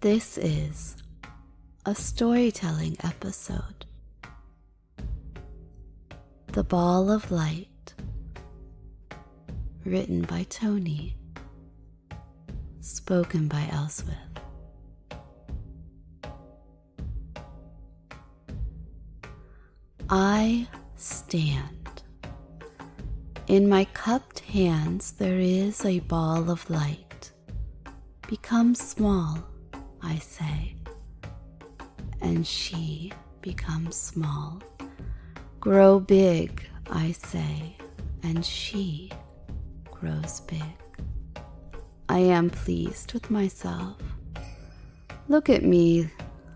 This is a storytelling episode. The Ball of Light, written by Tony, spoken by Elswyth. I stand. In my cupped hands there is a ball of light. Become small, I say, and she becomes small. Grow big, I say, and she grows big. I am pleased with myself. Look at me,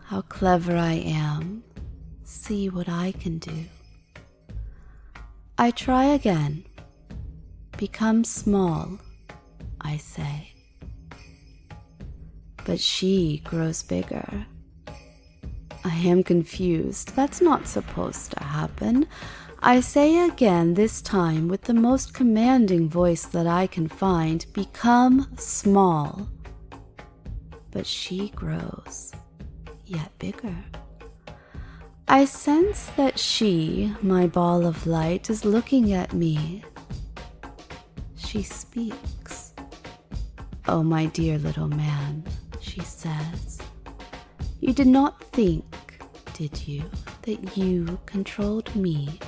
how clever I am. See what I can do. I try again. Become small, I say. But she grows bigger. I am confused. That's not supposed to happen. I say again, this time with the most commanding voice that I can find, become small. But she grows yet bigger. I sense that she, my ball of light, is looking at me. She speaks. "Oh, my dear little man," she says, "you did not think, did you, that you controlled me?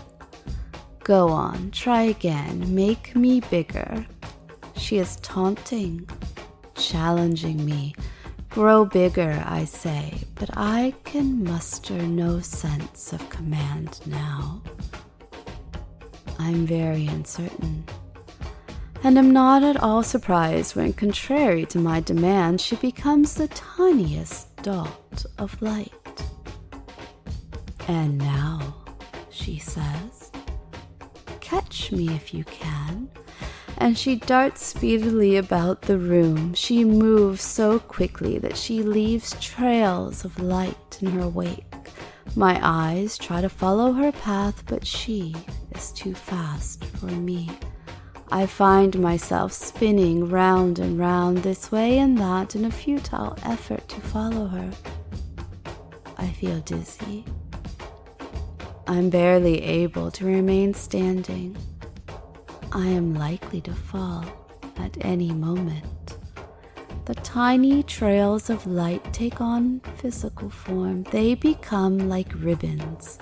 Go on, try again, make me bigger." She is taunting, challenging me. Grow bigger, I say, but I can muster no sense of command now. I'm very uncertain, and am not at all surprised when, contrary to my demand, she becomes the tiniest dot of light. "And now," she says, "catch me if you can." And she darts speedily about the room. She moves so quickly that she leaves trails of light in her wake. My eyes try to follow her path, but she is too fast for me. I find myself spinning round and round this way and that in a futile effort to follow her. I feel dizzy. I'm barely able to remain standing. I am likely to fall at any moment. The tiny trails of light take on physical form. They become like ribbons,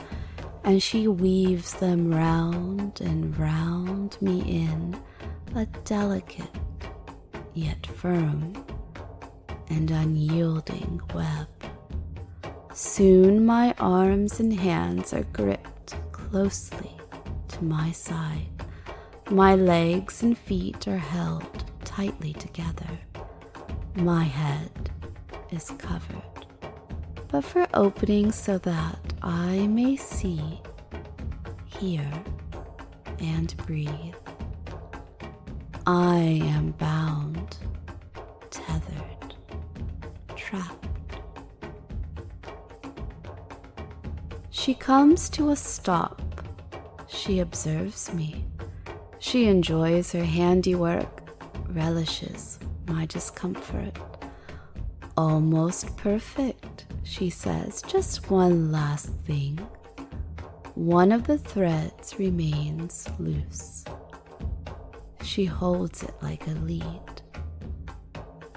and she weaves them round and round me in a delicate, yet firm and unyielding web. Soon my arms and hands are gripped closely to my side. My legs and feet are held tightly together. My head is covered, but for openings so that I may see, hear, and breathe. I am bound, tethered, trapped. She comes to a stop. She observes me. She enjoys her handiwork, relishes my discomfort. "Almost perfect," she says. "Just one last thing. One of the threads remains loose." She holds it like a lead.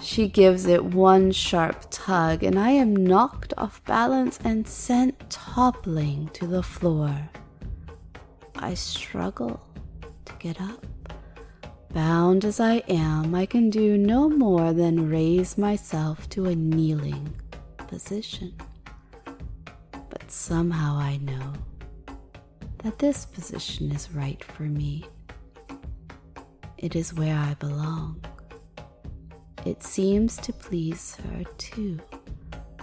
She gives it one sharp tug, and I am knocked off balance and sent toppling to the floor. I struggle to get up. Bound as I am, I can do no more than raise myself to a kneeling position. But somehow I know that this position is right for me. It is where I belong. It seems to please her too,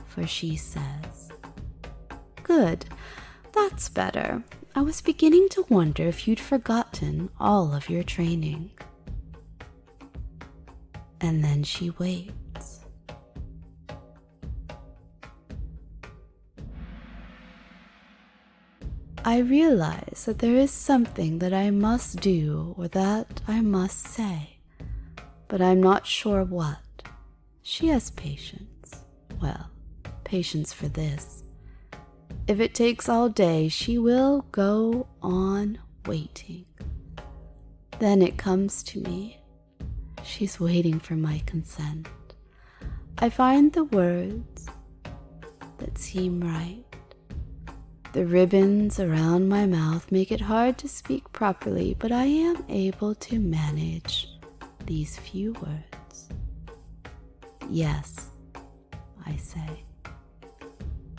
for she says, "Good, that's better. I was beginning to wonder if you'd forgotten all of your training." And then she waits. I realize that there is something that I must do or that I must say, but I'm not sure what. She has patience. Well, patience for this. If it takes all day, she will go on waiting. Then it comes to me. She's waiting for my consent. I find the words that seem right. The ribbons around my mouth make it hard to speak properly, but I am able to manage these few words. Yes, I say.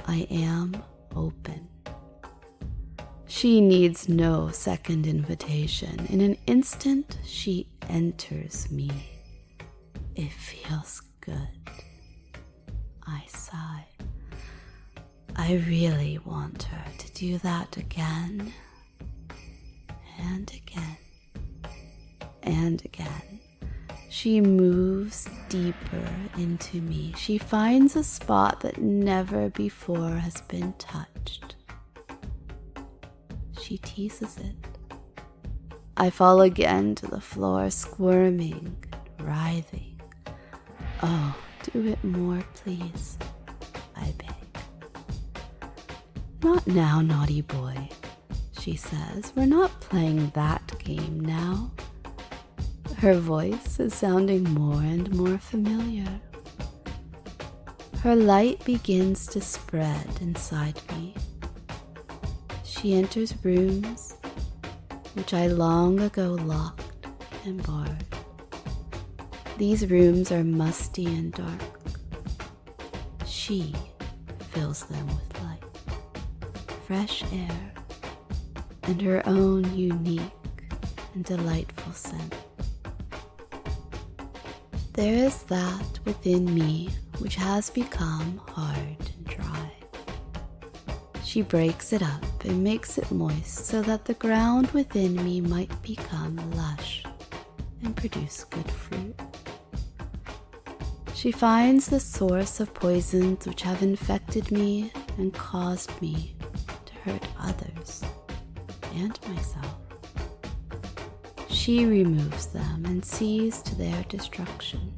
I am open. She needs no second invitation. In an instant, she enters me. It feels good. I sigh. I really want her to do that again, and again, and again. She moves deeper into me. She finds a spot that never before has been touched. She teases it. I fall again to the floor, squirming, writhing. Oh, do it more, please, I beg. Not now, naughty boy, she says. We're not playing that game now. Her voice is sounding more and more familiar. Her light begins to spread inside me. She enters rooms which I long ago locked and barred. These rooms are musty and dark. She fills them with light, fresh air, and her own unique and delightful scent. There is that within me which has become hard and dry. She breaks it up and makes it moist so that the ground within me might become lush and produce good fruit. She finds the source of poisons which have infected me and caused me to hurt others and myself. She removes them and sees to their destruction.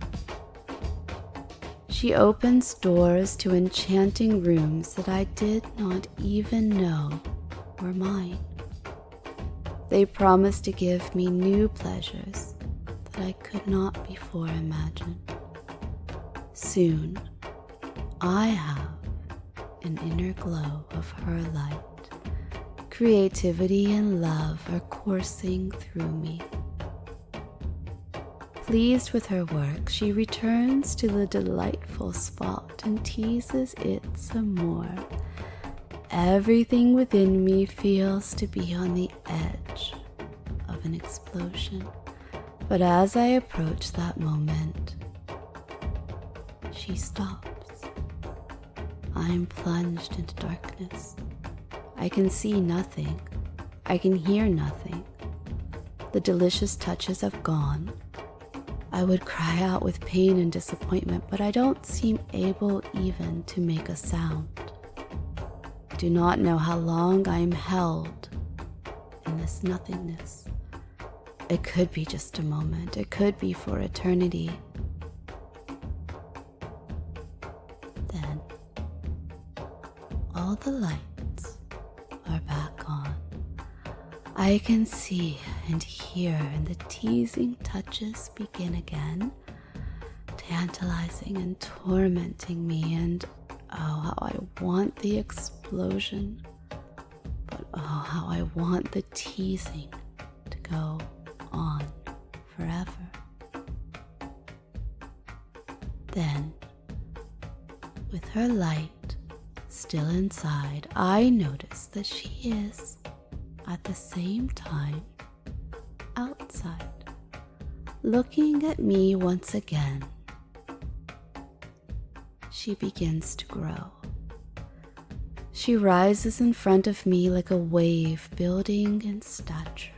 She opens doors to enchanting rooms that I did not even know were mine. They promise to give me new pleasures that I could not before imagine. Soon, I have an inner glow of her light. Creativity and love are coursing through me. Pleased with her work, she returns to the delightful spot and teases it some more. Everything within me feels to be on the edge of an explosion. But as I approach that moment, she stops. I am plunged into darkness. I can see nothing. I can hear nothing. The delicious touches have gone. I would cry out with pain and disappointment, but I don't seem able even to make a sound. I do not know how long I am held in this nothingness. It could be just a moment. It could be for eternity. Then, all the lights are back on. I can see and hear, and the teasing touches begin again, tantalizing and tormenting me, and oh, how I want the explosion, but oh, how I want the teasing to go on forever. Then, with her light still inside, I notice that she is at the same time outside, looking at me once again. She begins to grow. She rises in front of me like a wave, building in stature.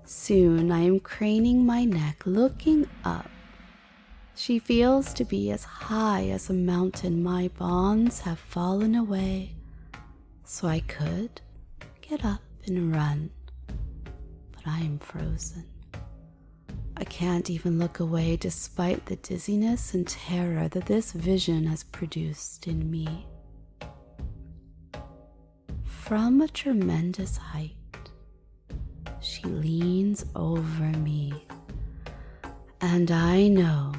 Soon I am craning my neck, looking up. She feels to be as high as a mountain. My bonds have fallen away, so I could get up and run, but I am frozen. I can't even look away despite the dizziness and terror that this vision has produced in me. From a tremendous height, she leans over me, and I know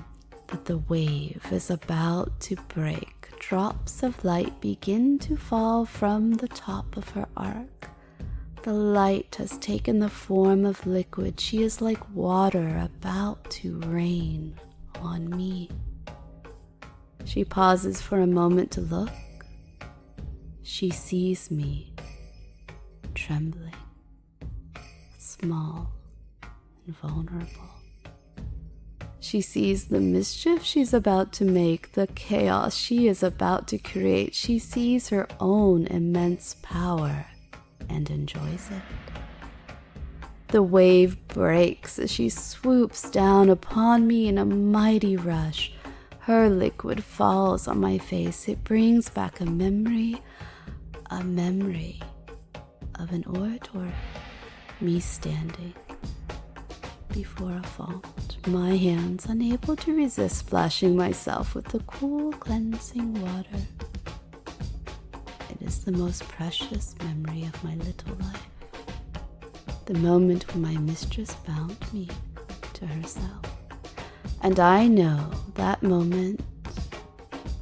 that the wave is about to break. Drops of light begin to fall from the top of her arc. The light has taken the form of liquid. She is like water about to rain on me. She pauses for a moment to look. She sees me, trembling, small and vulnerable. She sees the mischief she's about to make, the chaos she is about to create. She sees her own immense power and enjoys it. The wave breaks as she swoops down upon me in a mighty rush. Her liquid falls on my face. It brings back a memory of an orator, me standing before a font, my hands unable to resist splashing myself with the cool, cleansing water. It is the most precious memory of my little life. The moment when my mistress bound me to herself. And I know that moment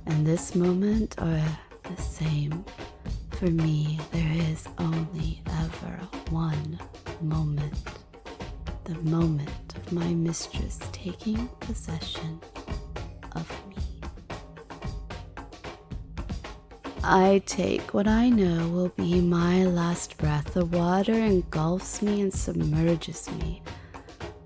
and this moment are the same. For me, there is only ever one moment. The moment of my mistress taking possession of me. I take what I know will be my last breath. The water engulfs me and submerges me.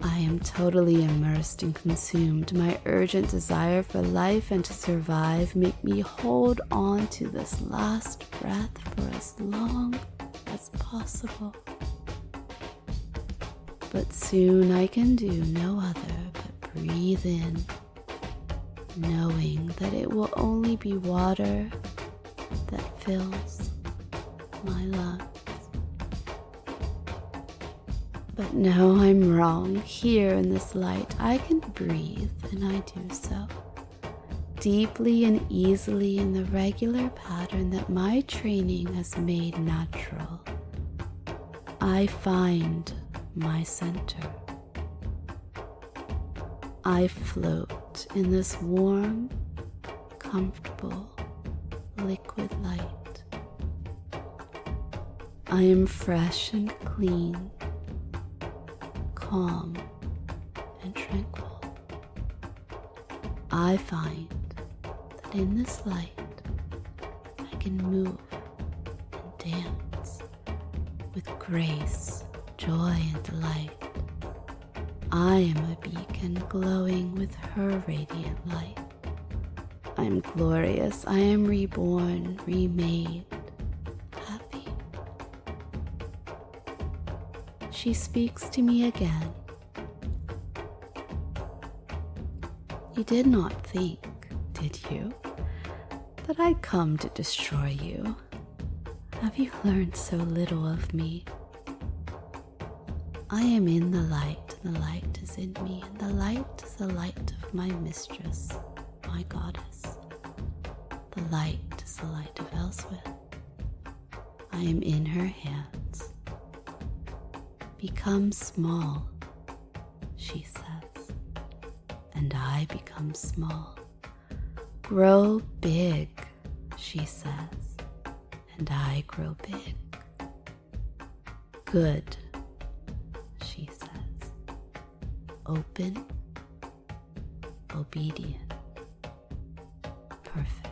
I am totally immersed and consumed. My urgent desire for life and to survive make me hold on to this last breath for as long as possible. But soon I can do no other but breathe in, knowing that it will only be water that fills my lungs. But no, I'm wrong. Here in this light, I can breathe, and I do so. Deeply and easily in the regular pattern that my training has made natural. I find my center. I float in this warm, comfortable, liquid light. I am fresh and clean, calm and tranquil. I find that in this light, I can move and dance with grace, joy and delight. I am a beacon glowing with her radiant light. I am glorious. I am reborn, remade, happy. She speaks to me again. You did not think, did you, that I'd come to destroy you? Have you learned so little of me? I am in the light, and the light is in me, and the light is the light of my mistress, my goddess. The light is the light of Elswyth. I am in her hands. Become small, she says, and I become small. Grow big, she says, and I grow big. Good, she says. Open, obedient, perfect.